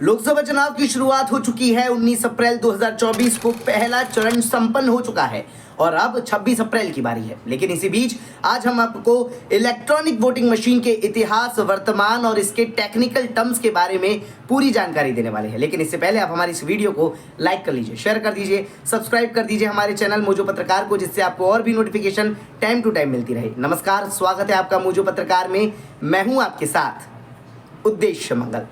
लोकसभा चुनाव की शुरुआत हो चुकी है। 19 अप्रैल 2024 को पहला चरण संपन्न हो चुका है और अब 26 अप्रैल की बारी है। लेकिन इसी बीच आज हम आपको इलेक्ट्रॉनिक वोटिंग मशीन के इतिहास, वर्तमान और इसके टेक्निकल टर्म्स के बारे में पूरी जानकारी देने वाले हैं। लेकिन इससे पहले आप हमारी इस वीडियो को लाइक कर लीजिए, शेयर कर दीजिए, सब्सक्राइब कर दीजिए हमारे चैनल मोजो पत्रकार को, जिससे आपको और भी नोटिफिकेशन टाइम टू टाइम मिलती रहे। नमस्कार, स्वागत है आपका मोजो पत्रकार में। मैं हूं आपके साथ उद्देश्य मंगल।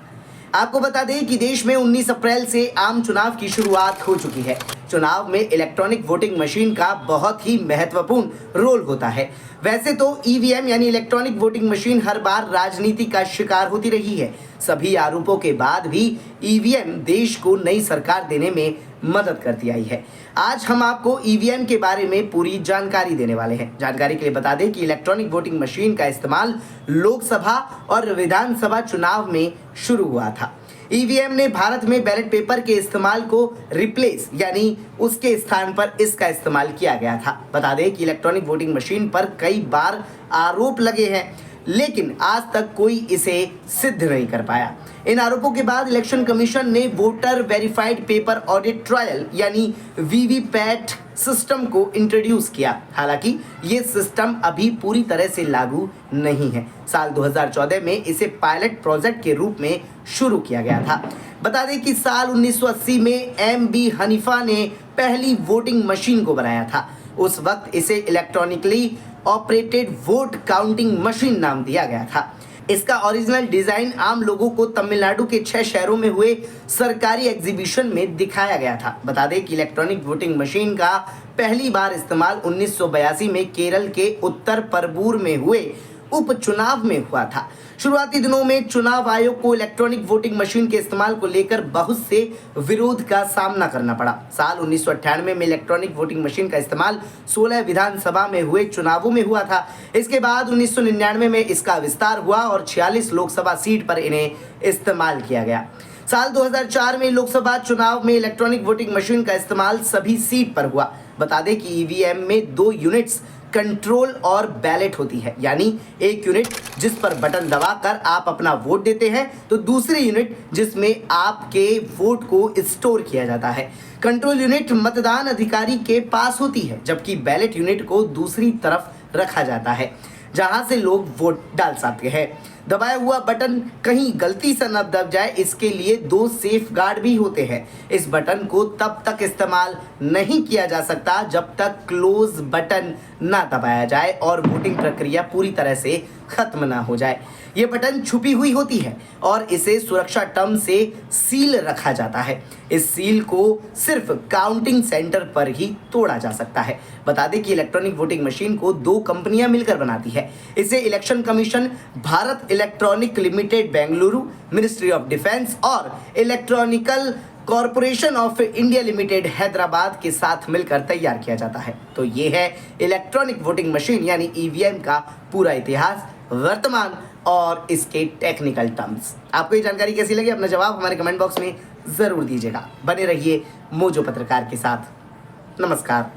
आपको बता दें कि देश में 19 अप्रैल से आम चुनाव की शुरुआत हो चुकी है। चुनाव में इलेक्ट्रॉनिक वोटिंग मशीन का बहुत ही महत्वपूर्ण रोल होता है। वैसे तो ईवीएम यानी इलेक्ट्रॉनिक वोटिंग मशीन हर बार राजनीति का शिकार होती रही है। सभी आरोपों के बाद भी ईवीएम देश को नई सरकार देने में मदद करती आई है। आज हम आपको ईवीएम के बारे में पूरी जानकारी देने वाले हैं। जानकारी के लिए बता दें कि इलेक्ट्रॉनिक वोटिंग मशीन का इस्तेमाल लोकसभा और विधानसभा चुनाव में शुरू हुआ था। ईवीएम ने भारत में बैलेट पेपर के इस्तेमाल को रिप्लेस यानी उसके स्थान पर इसका इस्तेमाल किया गया था। बता दें कि इलेक्ट्रॉनिक वोटिंग मशीन पर कई बार आरोप लगे हैं, लेकिन आज तक कोई इसे सिद्ध नहीं कर पाया। इन आरोपों के बाद इलेक्शन कमीशन ने voter verified paper audit trial यानी वीवीपैट सिस्टम को इंट्रोड्यूस किया। हालांकि ये सिस्टम अभी पूरी तरह से लागू नहीं है। साल 2014 में इसे पायलट प्रोजेक्ट के रूप में शुरू किया गया था। बता दें कि साल 1980 में एम.बी. हनीफा ने पहली वोटिंग मशीन को बनाया था। उस वक्त इसे electronically operated vote counting machine नाम दिया गया था। इसका ओरिजिनल डिजाइन आम लोगों को तमिलनाडु के 6 शहरों में हुए सरकारी एग्जीबिशन में दिखाया गया था। बता दें कि इलेक्ट्रॉनिक वोटिंग मशीन का पहली बार इस्तेमाल 1982 में केरल के उत्तर परबूर में हुए उपचुनाव में हुआ था। शुरुआती दिनों में चुनाव आयोग को इलेक्ट्रॉनिक वोटिंग मशीन के इस्तेमाल को लेकर बहुत से विरोध का सामना करना पड़ा। साल 1998 में इलेक्ट्रॉनिक वोटिंग मशीन का इस्तेमाल 16 विधानसभा में हुए चुनावों में हुआ था। इसके बाद 1999 में इसका विस्तार हुआ और 46 लोकसभा सीट पर इन्हें इस्तेमाल किया गया। साल 2004 में लोकसभा चुनाव में इलेक्ट्रॉनिक वोटिंग मशीन का इस्तेमाल सभी सीट पर हुआ। बता दें कि ईवीएम में 2 यूनिट्स कंट्रोल और बैलेट होती है, यानी एक यूनिट जिस पर बटन दबाकर आप अपना वोट देते हैं, तो दूसरी यूनिट जिसमें आपके वोट को स्टोर किया जाता है। कंट्रोल यूनिट मतदान अधिकारी के पास होती है, जबकि बैलेट यूनिट को दूसरी तरफ रखा जाता है जहां से लोग वोट डाल सकते हैं। दबाया हुआ बटन कहीं गलती से न दब जाए, इसके लिए 2 सेफ गार्ड भी होते हैं। इस बटन को तब तक इस्तेमाल नहीं किया जा सकता जब तक क्लोज बटन ना दबाया जाए और वोटिंग प्रक्रिया पूरी तरह से खत्म ना हो जाए। ये बटन छुपी हुई होती है और इसे सुरक्षा टर्म से सील रखा जाता है। इस सील को सिर्फ काउंटिंग सेंटर पर ही तोड़ा जा सकता है। बता दें कि इलेक्ट्रॉनिक वोटिंग मशीन को 2 कंपनियां मिलकर बनाती है। इसे election commission Bharat electronic limited Bengaluru, ministry of defence और electronical corporation of India limited Hyderabad के साथ मिलकर तैयार किया जाता है। तो ये है इलेक्ट्रॉनिक वोटिंग मशीन यानी ईवीएम का पूरा इतिहास, वर्तमान और इसके टेक्निकल टर्म्स। आपको ये जानकारी कैसी लगी? अपना जवाब हमारे कमेंट बॉक्स में जरूर दीजिएगा। बने रहिए मोजो पत्रकार के साथ। नमस्कार।